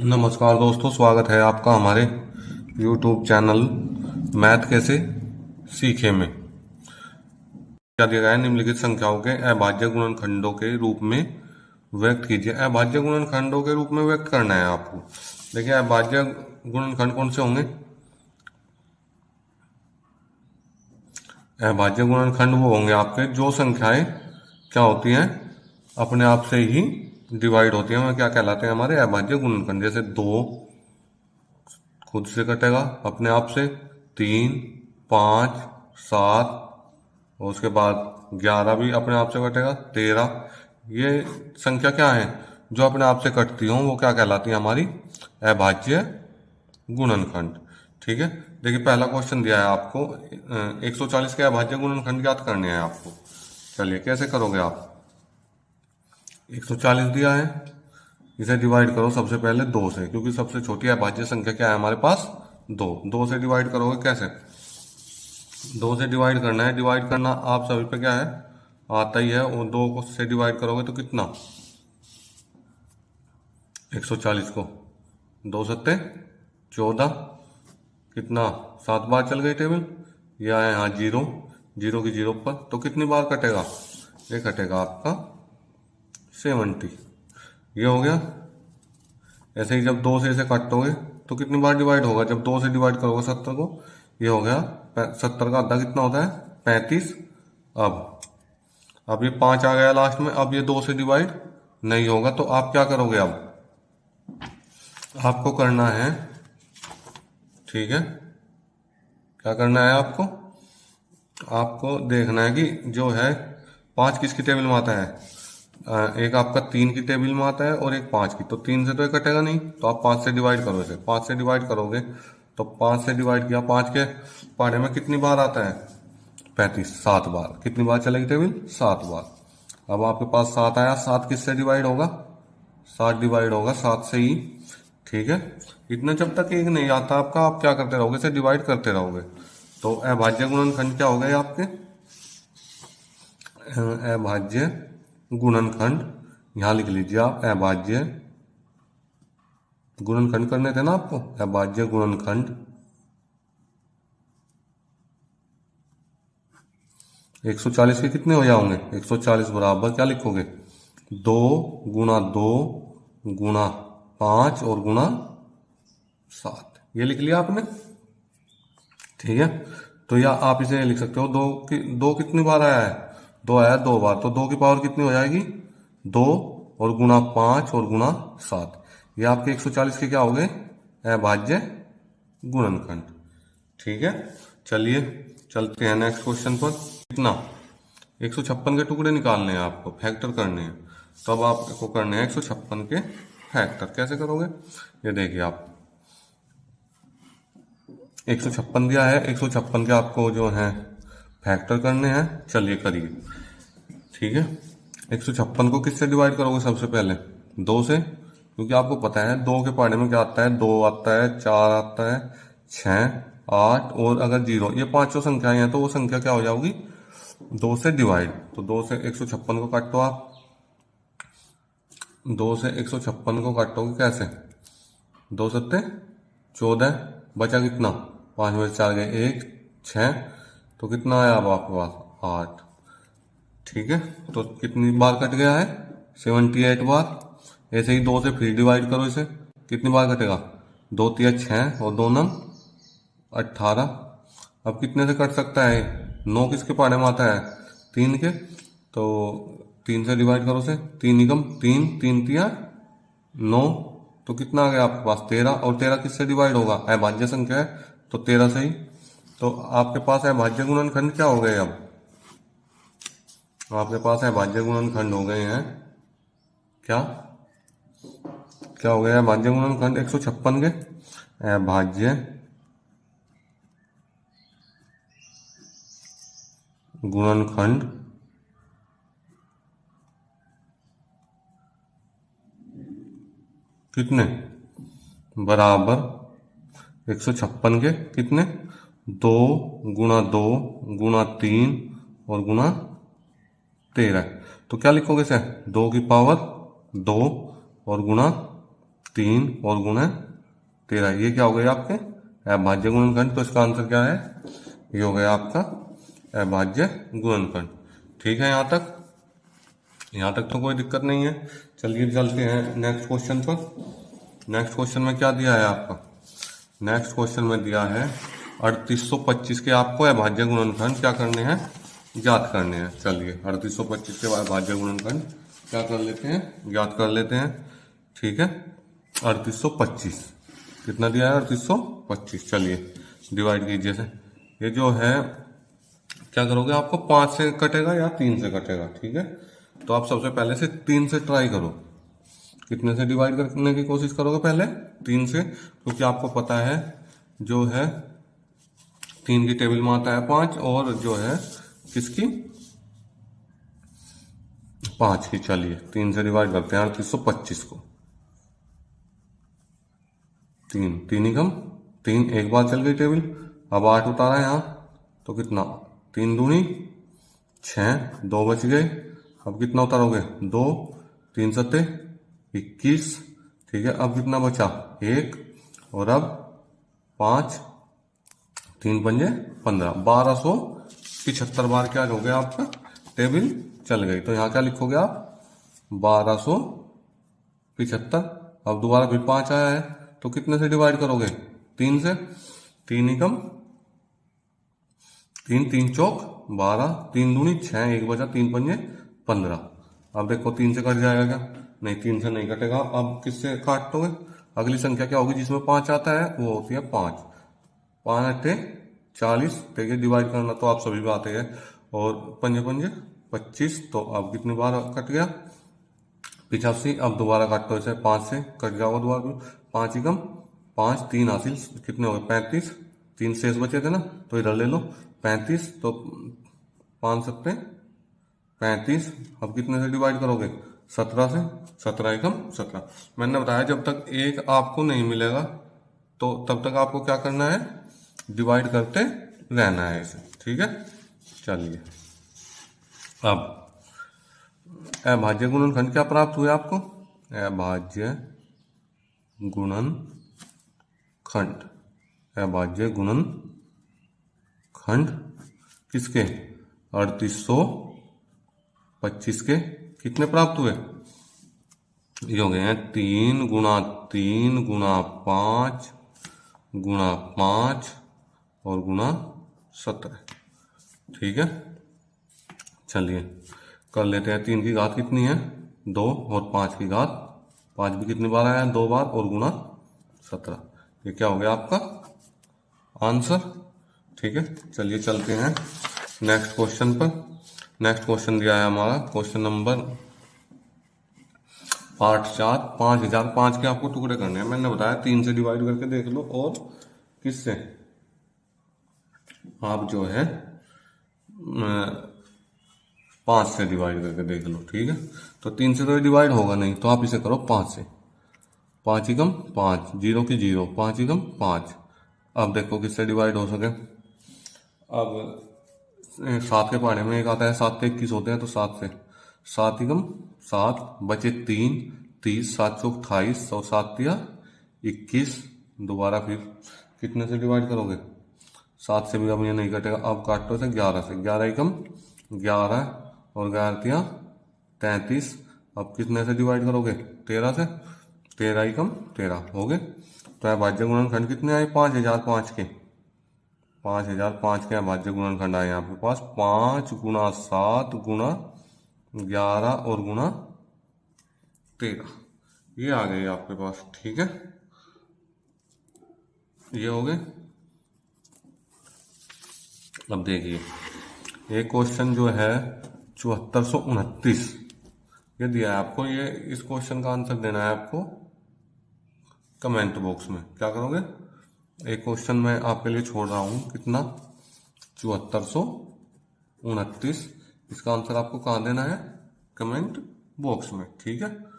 नमस्कार दोस्तों, स्वागत है आपका हमारे YouTube चैनल मैथ कैसे सीखे में। क्या दिया गया है? निम्नलिखित संख्याओं के अभाज्य गुणनखंडों के रूप में व्यक्त कीजिए। अभाज्य गुणनखंडों के रूप में व्यक्त करना है आपको। देखिए, अभाज्य गुणनखंड कौन से होंगे? अभाज्य गुणनखंड वो होंगे आपके जो संख्याएं क्या होती हैं, अपने आप से ही डिवाइड होती हैं। वह क्या कहलाते हैं? हमारे अभाज्य गुणनखंड। जैसे 2 खुद से कटेगा अपने आप से, 3, 5, 7 और उसके बाद 11 भी अपने आप से कटेगा, 13। ये संख्या क्या है जो अपने आप से कटती हो, वो क्या कहलाती है? हमारी अभाज्य गुणनखंड। ठीक है, देखिए पहला क्वेश्चन दिया है आपको, 140 के अभाज्य गुणनखंड ज्ञात करने हैं आपको। चलिए कैसे करोगे आप? 140 दिया है, इसे डिवाइड करो सबसे पहले 2 से, क्योंकि सबसे छोटी अभाज्य संख्या क्या है हमारे पास? 2। 2 से डिवाइड करोगे कैसे? 2 से डिवाइड करना है। डिवाइड करना आप सभी पे क्या है, आता ही है। और 2 को से डिवाइड करोगे तो कितना? 140 को 2 सत्ते 14, कितना? 7 बार चल गई टेबल। यह है यहाँ 0, 0 की 0 पर, तो कितनी बार कटेगा? ये कटेगा आपका 70। ये हो गया। ऐसे ही जब 2 से इसे काटोगे तो कितनी बार डिवाइड होगा? जब 2 से डिवाइड करोगे 70 को, ये हो गया 70 का आधा कितना होता है? 35। अब ये 5 आ गया लास्ट में। अब ये 2 से डिवाइड नहीं होगा, तो आप क्या करोगे? अब आपको करना है, ठीक है, क्या करना है आपको? आपको देखना है कि जो है 5 किसकी टेबल में आता है? एक आपका 3 की टेबल में आता है और एक 5 की। तो 3 से तो ये कटेगा नहीं, तो आप 5 से डिवाइड करो इसे। 5 से डिवाइड करोगे तो 5 से डिवाइड किया, 5 के पहाड़े में कितनी बार आता है? 35, 7 बार। कितनी बार चलेगी टेबल? 7 बार। अब आपके पास 7 आया, 7 किससे डिवाइड होगा? 7 डिवाइड होगा 7 से ही। ठीक है, इतना जब तक एक नहीं आता आपका, आप क्या करते रहोगे? इसे डिवाइड करते रहोगे। तो अभाज्य गुणनखंड क्या हो गए आपके? अभाज्य गुणनखंड यहां लिख लीजिए आप। अभाज्य गुणनखंड करने थे ना आपको? अभाज्य गुणनखंड 140 के कितने हो जाओगे? 140 बराबर क्या लिखोगे? 2 गुणा 2 गुणा 5 और गुणा 7। ये लिख लिया आपने। ठीक है, तो या आप इसे लिख सकते हो, दो कितनी बार आया है? 2 आया 2 बार, तो 2 की पावर कितनी हो जाएगी? 2 और गुणा 5 और गुणा 7। ये आपके 140 के क्या हो गए? अभाज्य गुणनखंड। ठीक है, चलिए चलते हैं नेक्स्ट क्वेश्चन पर। कितना? 156 के टुकड़े निकालने हैं आपको, फैक्टर करने हैं। तो अब आपको करने हैं 156 के फैक्टर। कैसे करोगे? ये देखिए आप, 156 दिया है, 156 के आपको जो है फैक्टर करने हैं। चलिए करिए। ठीक है, 156 को किससे डिवाइड करोगे? सबसे पहले 2 से, क्योंकि आपको पता है 2 के पहाड़े में क्या आता है? 2 आता है, 4 आता है, 6, 8 और अगर 0, ये पांचों संख्याएं हैं, तो वो संख्या क्या हो जाएगी? 2 से डिवाइड। तो 2 से 156 को काटो आप। 2 से 156 को काटोगे कैसे? 2 सत्ते 14, बचा कितना? 5 में से 4 गए 1, 6, तो कितना आया अब आपके पास? 8। ठीक है, तो कितनी बार कट गया है? 78 बार। ऐसे ही 2 से फिर डिवाइड करो इसे, कितनी बार कटेगा? 2 तिया 6 और 2 नंग 18। अब कितने से कट सकता है? 9 किसके पहाड़े में आता है? 3 के। तो 3 से डिवाइड करो उसे, 3 निकम 3, 3 तिया 9, तो कितना आ गया आपके पास? 13। और 13 किससे डिवाइड होगा? अभाज्य संख्या है, तो 13 से ही। तो आपके पास अभाज्य गुणनखंड क्या हो गए? अब आपके पास अभाज्य गुणनखंड हो गए हैं क्या? क्या हो गया अभाज्य गुणनखंड 156 के? अभाज्य गुणनखंड कितने? बराबर 156 के कितने? 2 गुणा 2 गुणा 3 और गुणा 13। तो क्या लिखोगे इसे? 2 की पावर 2 और गुणा 3 और गुणे 13। ये क्या हो गया आपके अभाज्य गुणनखंड। तो इसका आंसर क्या है, ये हो गया आपका अभाज्य गुणनखंड। ठीक है, यहाँ तक तो कोई दिक्कत नहीं है। चलिए चलते हैं नेक्स्ट क्वेश्चन पर। नेक्स्ट क्वेश्चन में क्या दिया है आपका, नेक्स्ट क्वेश्चन में दिया है 3825 के आपको अभाज्य गुणनखंड क्या करने हैं, ज्ञात करने हैं। चलिए 3825 के अभाज्य गुणनखंड क्या कर लेते हैं, ज्ञात कर लेते हैं। ठीक है, 3825 कितना दिया है, 3825। चलिए डिवाइड कीजिए से। ये जो है क्या करोगे, आपको 5 से कटेगा या 3 से कटेगा। ठीक है, तो आप सबसे पहले से 3 से ट्राई करो। कितने से डिवाइड करने की कोशिश करोगे, पहले 3 से, क्योंकि आपको पता है जो है 3 की टेबल में आता है 5 और जो है किसकी 5 की। चलिए 3 से डिवाइड करते हैं 3825 को। 3 ही कम 3 एक बार चल गई टेबल, अब 8 उतारा यहाँ, तो कितना 3 दूनी 6, 2 बच गए। अब कितना उतारोगे 2, 3 सत्ते 21। ठीक है, अब कितना बचा 1 और अब 5, 3 पंजे 15, 1275 बार क्या हो गया आपका टेबल चल गई। तो यहाँ क्या लिखोगे आप 1275। अब दोबारा फिर 5 आया है, तो कितने से डिवाइड करोगे 3 से। 3 ही कम 3, 3 चौक 12, 3 दूनी 6, 1 बचा 3 पंजे 15। अब देखो 3 से कट जाएगा क्या, नहीं 3 से नहीं कटेगा। अब किससे काटोगे, अगली संख्या क्या होगी जिसमें 5 आता है, वो होती है 5। 5 अट्ठे 40, देखिए डिवाइड करना तो आप सभी भी आते हैं। और पंजे पंजे 25, तो अब कितनी बार कट गया 85। अब दोबारा काटो इसे, 5 से कट जाओगे दोबारा भी, 5 ही कम 5, 3 हासिल कितने हो गए 35, 3 शेष बचे थे ना, तो इधर ले लो 35, तो 5 सत्ते 35। अब कितने से डिवाइड करोगे 17 से, 17 ही कम 17। मैंने बताया जब तक एक आपको नहीं मिलेगा तो तब तक आपको क्या करना है, डिवाइड करते रहना है इसे। ठीक है, चलिए अब अभाज्य गुणनखंड क्या प्राप्त हुए आपको, अभाज्य गुणनखंड। अभाज्य गुणनखंड किसके 3825 के कितने प्राप्त हुए, ये हो गए हैं 3 गुणा 3 गुणा 5 गुणा 5 और गुणा 17। ठीक है, चलिए कर लेते हैं। 3 की घात कितनी है 2 और 5 की घात 5 भी कितनी बार आया 2 बार और गुणा 17। ये क्या हो गया आपका आंसर। ठीक है, चलिए चलते हैं नेक्स्ट क्वेश्चन पर। नेक्स्ट क्वेश्चन दिया है हमारा क्वेश्चन नंबर पार्ट 4। 5005 के आपको टुकड़े करने हैं। मैंने बताया 3 से डिवाइड करके देख लो और किससे आप जो है 5 से डिवाइड करके देख लो। ठीक है, तो 3 से तो डिवाइड होगा नहीं, तो आप इसे करो 5 से। 5 ही कम 5, 0 की 0, 5 ही कम 5। अब देखो किससे डिवाइड हो सके। अब 7 के पहाड़े में एक आता है 7 से 21 होते हैं, तो 7 से 7 ही कम 7 बचे 3, 30, 7 चौक 28 और 7 दिया 21। दोबारा फिर कितने से डिवाइड करोगे 7 से भी अब ये नहीं कटेगा। अब काटो से 11 से, 11 ही कम 11 और 11 दिया 33। अब कितने से डिवाइड करोगे 13 से, 13 ही कम 13 हो गए। तो अभाज्य गुणनखंड कितने आए 5005 के, 5005 के अभाज्य गुणनखंड आए आपके पास 5 गुणा 7 गुणा 11 और गुणा 13। ये आ गए आपके पास। ठीक है, ये हो गए। अब देखिए एक क्वेश्चन जो है 7429 ये दिया है आपको। ये इस क्वेश्चन का आंसर देना है आपको कमेंट बॉक्स में। क्या करोगे, एक क्वेश्चन मैं आपके लिए छोड़ रहा हूँ कितना 7429, इसका आंसर आपको कहाँ देना है कमेंट बॉक्स में। ठीक है।